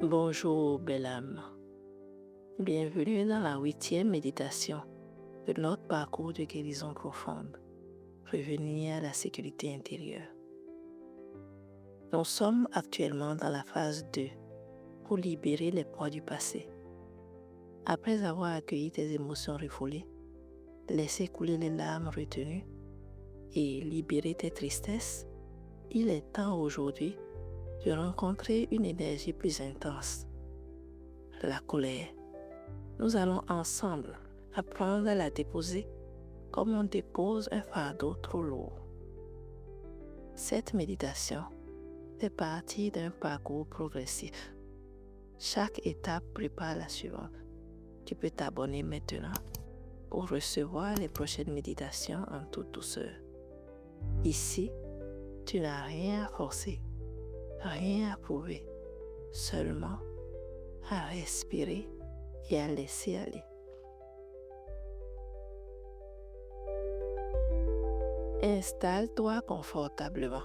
Bonjour, belle âme. Bienvenue dans la 8e méditation de notre parcours de guérison profonde, revenir à la sécurité intérieure. Nous sommes actuellement dans la phase 2 pour libérer les poids du passé. Après avoir accueilli tes émotions refoulées, laissé couler les larmes retenues et libérer tes tristesses, il est temps aujourd'hui de rencontrer une énergie plus intense, la colère. Nous allons ensemble apprendre à la déposer comme on dépose un fardeau trop lourd. Cette méditation fait partie d'un parcours progressif. Chaque étape prépare la suivante. Tu peux t'abonner maintenant pour recevoir les prochaines méditations en toute douceur. Ici, tu n'as rien à forcer, rien à prouver, seulement à respirer et à laisser aller. Installe-toi confortablement.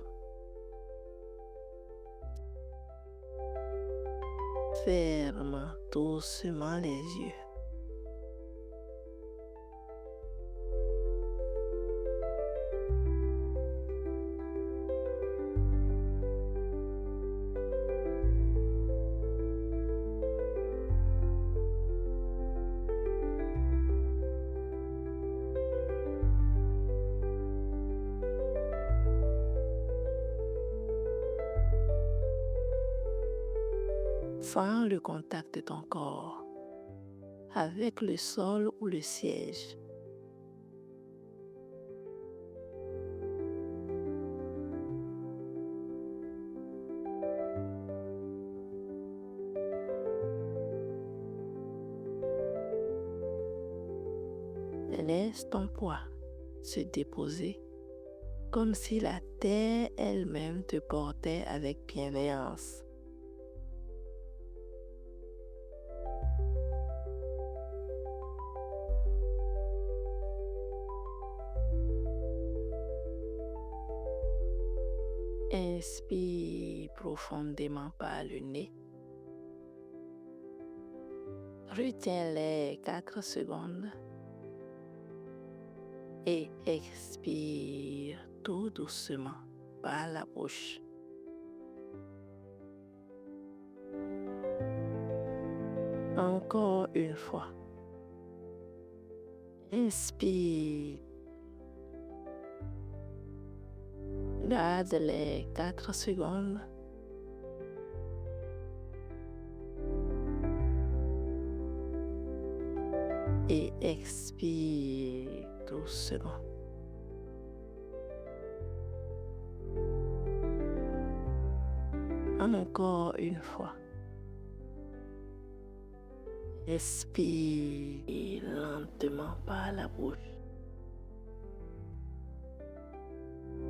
Ferme doucement les yeux. Sens le contact de ton corps avec le sol ou le siège. Laisse ton poids se déposer comme si la terre elle-même te portait avec bienveillance. Inspire profondément par le nez. Retiens les 4 secondes et expire tout doucement par la bouche. Encore une fois. Inspire. Garde les 4 secondes. Et expire doucement. Encore une fois. Expire lentement par la bouche.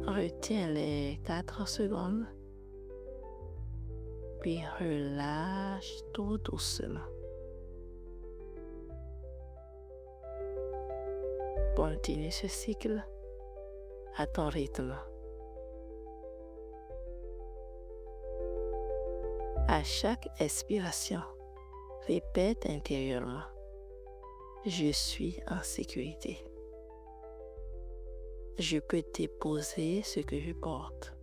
Retiens les 4 secondes. Puis relâche tout doucement. Continue ce cycle à ton rythme. À chaque expiration, répète intérieurement: je suis en sécurité. Je peux déposer ce que je porte.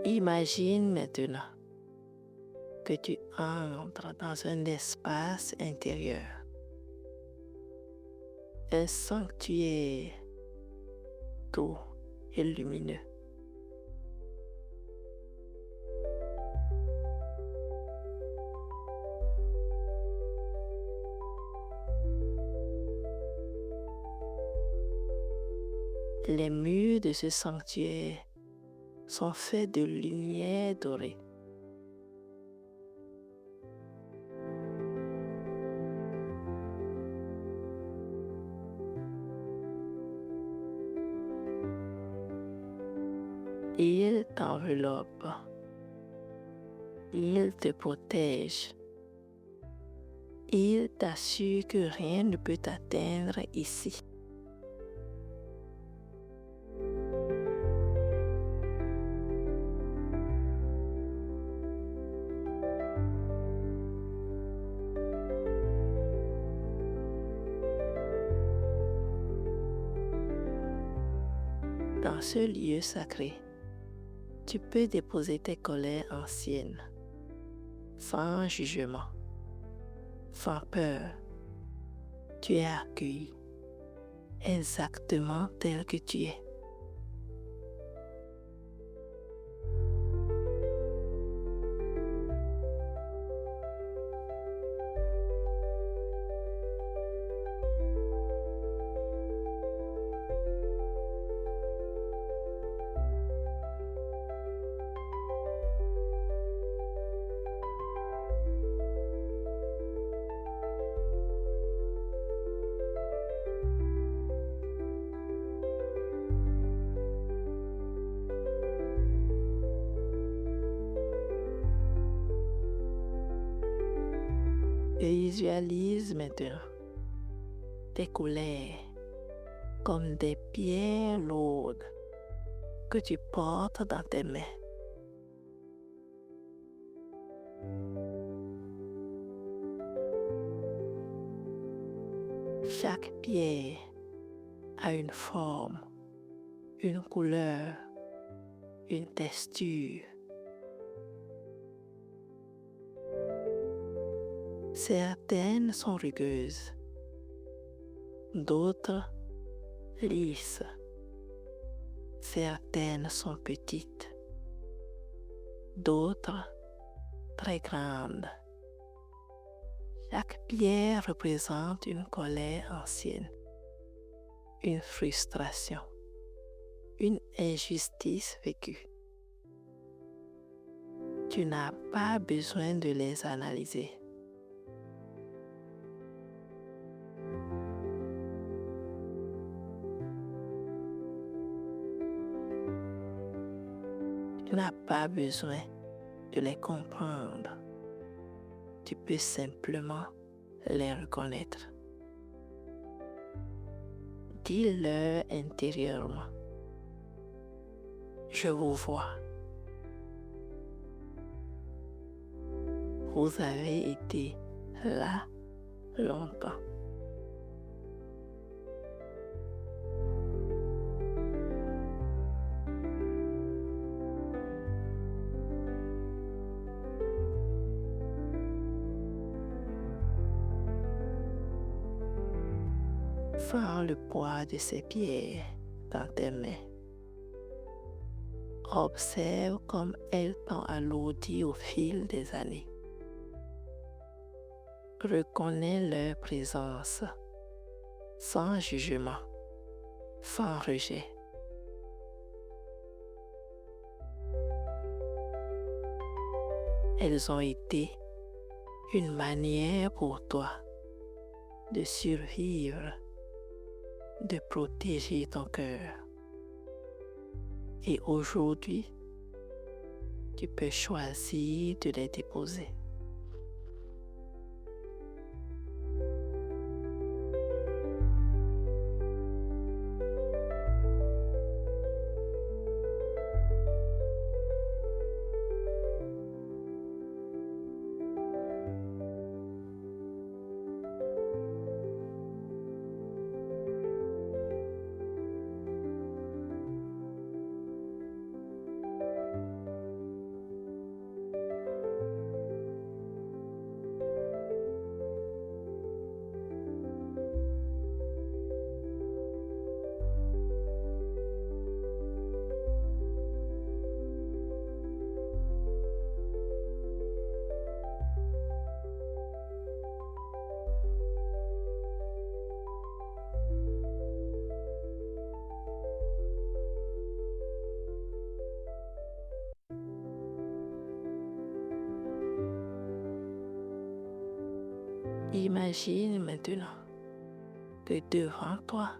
Imagine maintenant que tu entres dans un espace intérieur, un sanctuaire doux et lumineux. Les murs de ce sanctuaire sont faits de lumière dorée. Il t'enveloppe. Il te protège. Il t'assure que rien ne peut t'atteindre ici. Dans ce lieu sacré, tu peux déposer tes colères anciennes, sans jugement, sans peur. Tu es accueilli, exactement tel que tu es. Et visualise maintenant tes colères comme des pierres lourdes que tu portes dans tes mains. Chaque pierre a une forme, une couleur, une texture. Certaines sont rugueuses, d'autres lisses. Certaines sont petites, d'autres très grandes. Chaque pierre représente une colère ancienne, une frustration, une injustice vécue. Tu n'as pas besoin de les analyser. Tu n'as pas besoin de les comprendre. Tu peux simplement les reconnaître. Dis-leur intérieurement. Je vous vois. Vous avez été là longtemps. Sens le poids de ces pierres dans tes mains. Observe comme elles t'ont alourdi au fil des années. Reconnais leur présence, sans jugement, sans rejet. Elles ont été une manière pour toi de survivre, de protéger ton cœur. Et aujourd'hui, tu peux choisir de les déposer. Imagine maintenant que devant toi,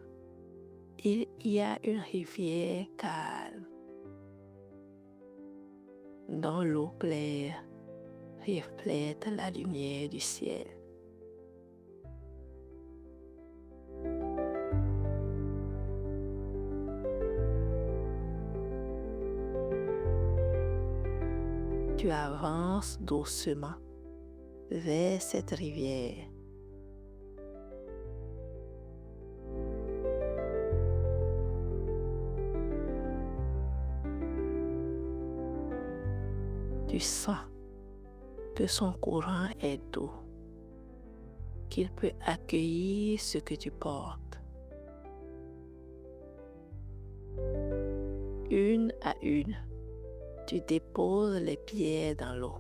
il y a une rivière calme dont l'eau claire reflète la lumière du ciel. Tu avances doucement vers cette rivière. Tu sens que son courant est doux, qu'il peut accueillir ce que tu portes. Une à une, tu déposes les pierres dans l'eau.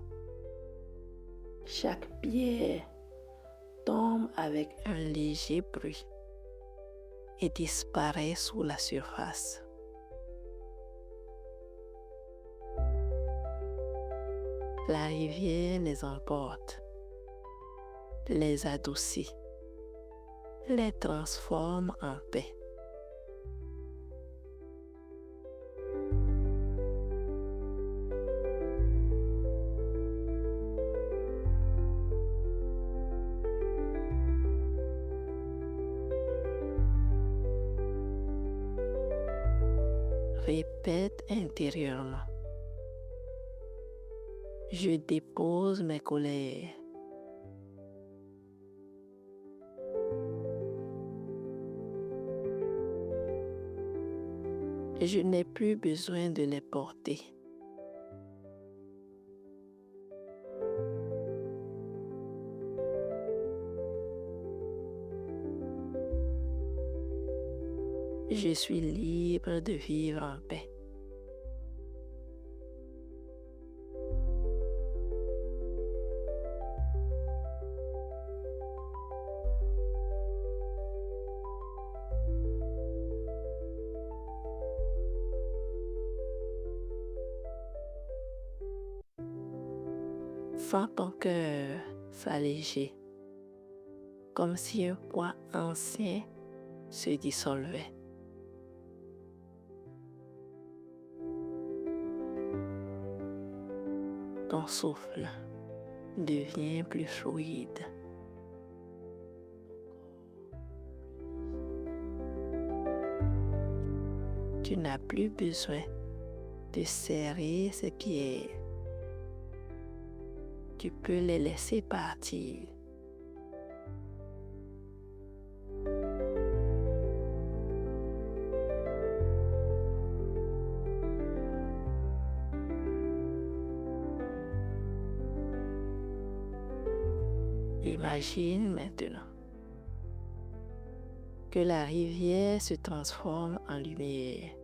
Chaque pierre tombe avec un léger bruit et disparaît sous la surface. La rivière les emporte, les adoucit, les transforme en paix. Répète intérieurement. Je dépose mes colères. Je n'ai plus besoin de les porter. Je suis libre de vivre en paix. Sens ton cœur s'alléger, comme si un poids ancien se dissolvait. Ton souffle devient plus fluide. Tu n'as plus besoin de serrer ces pierres. Tu peux les laisser partir. Imagine maintenant que la rivière se transforme en lumière.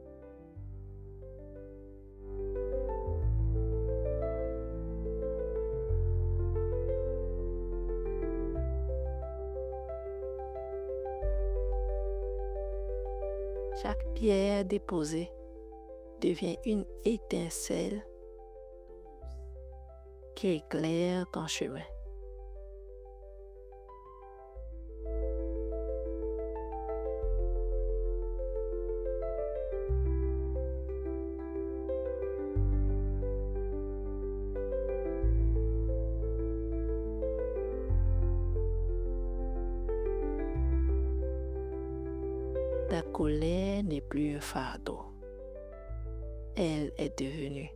Chaque pierre déposée devient une étincelle qui éclaire ton chemin. Ta colère n'est plus un fardeau. Elle est devenue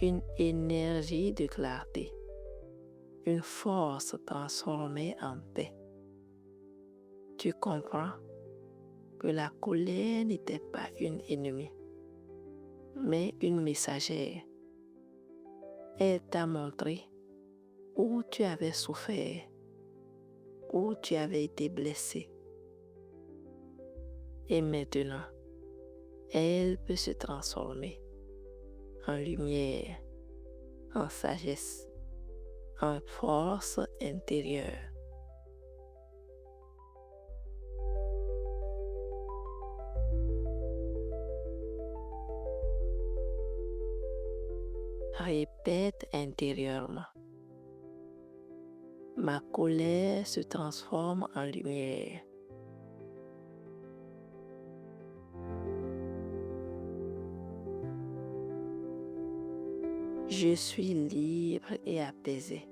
une énergie de clarté, une force transformée en paix. Tu comprends que la colère n'était pas une ennemie, mais une messagère. Elle t'a montré où tu avais souffert, où tu avais été blessé. Et maintenant, elle peut se transformer en lumière, en sagesse, en force intérieure. Répète intérieurement. ma colère se transforme en lumière. Je suis libre et apaisé.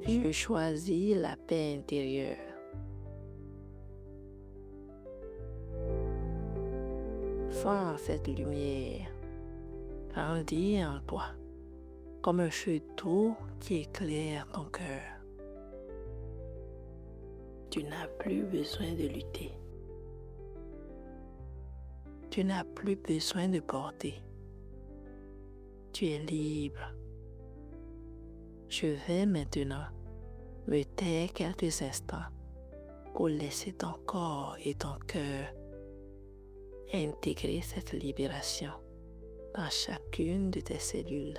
Je choisis la paix intérieure. Sens cette lumière grandir en toi, comme un feu doux qui éclaire ton cœur. Tu n'as plus besoin de lutter. Tu n'as plus besoin de porter. Tu es libre. Je vais maintenant me taire quelques instants pour laisser ton corps et ton cœur intégrer cette libération dans chacune de tes cellules.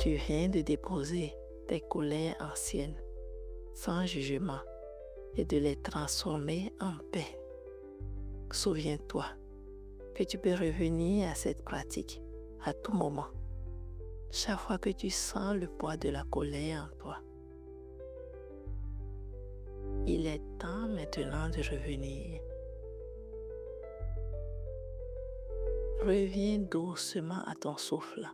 Tu viens de déposer tes colères anciennes sans jugement et de les transformer en paix. Souviens-toi que tu peux revenir à cette pratique à tout moment, chaque fois que tu sens le poids de la colère en toi. Il est temps maintenant de revenir. Reviens doucement à ton souffle.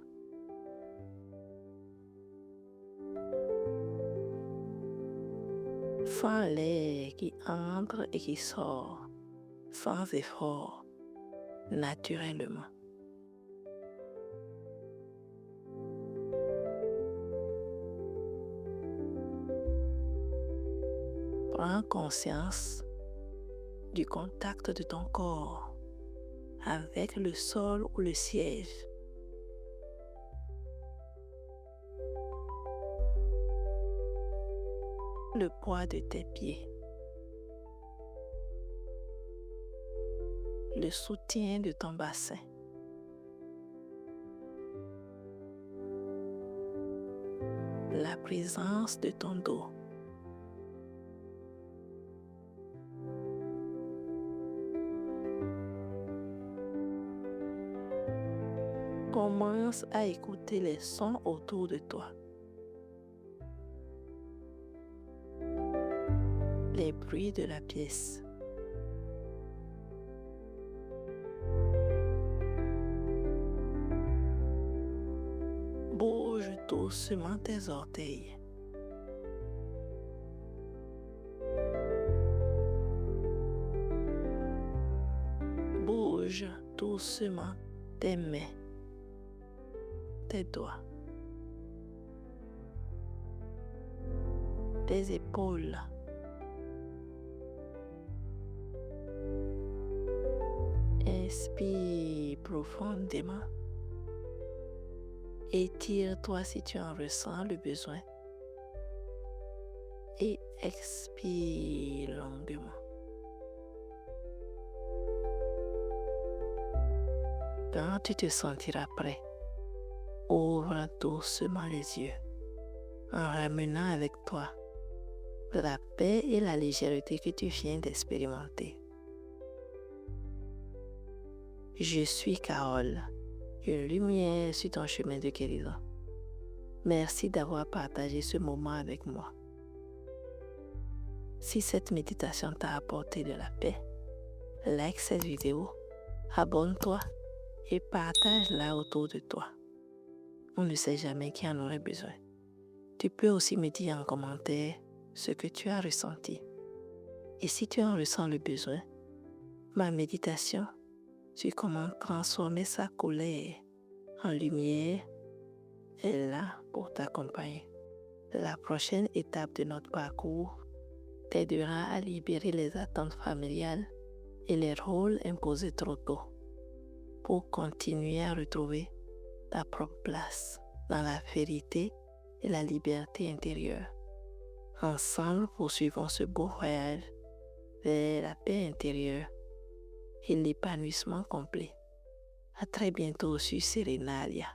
Sens l'air qui entre et qui sort, sans effort, naturellement. Prends conscience du contact de ton corps avec le sol ou le siège. Le poids de tes pieds. le soutien de ton bassin. La présence de ton dos. Commence à écouter les sons autour de toi. Les bruits de la pièce. Bouge doucement tes orteils. Bouge doucement tes mains, tes doigts, tes épaules. Inspire profondément. Étire-toi si tu en ressens le besoin. Et expire longuement. Quand tu te sentiras prêt, ouvre doucement les yeux en ramenant avec toi la paix et la légèreté que tu viens d'expérimenter. Je suis Carole, une lumière sur ton chemin de guérison. Merci d'avoir partagé ce moment avec moi. Si cette méditation t'a apporté de la paix, like cette vidéo, abonne-toi et partage-la autour de toi. On ne sait jamais qui en aurait besoin. Tu peux aussi me dire en commentaire ce que tu as ressenti. Et si tu en ressens le besoin, ma méditation sur comment transformer sa colère en lumière est là pour t'accompagner. La prochaine étape de notre parcours t'aidera à libérer les attentes familiales et les rôles imposés trop tôt pour continuer à retrouver ta propre place dans la vérité et la liberté intérieure. Ensemble, poursuivons ce beau voyage vers la paix intérieure et l'épanouissement complet. À très bientôt sur Serenalia.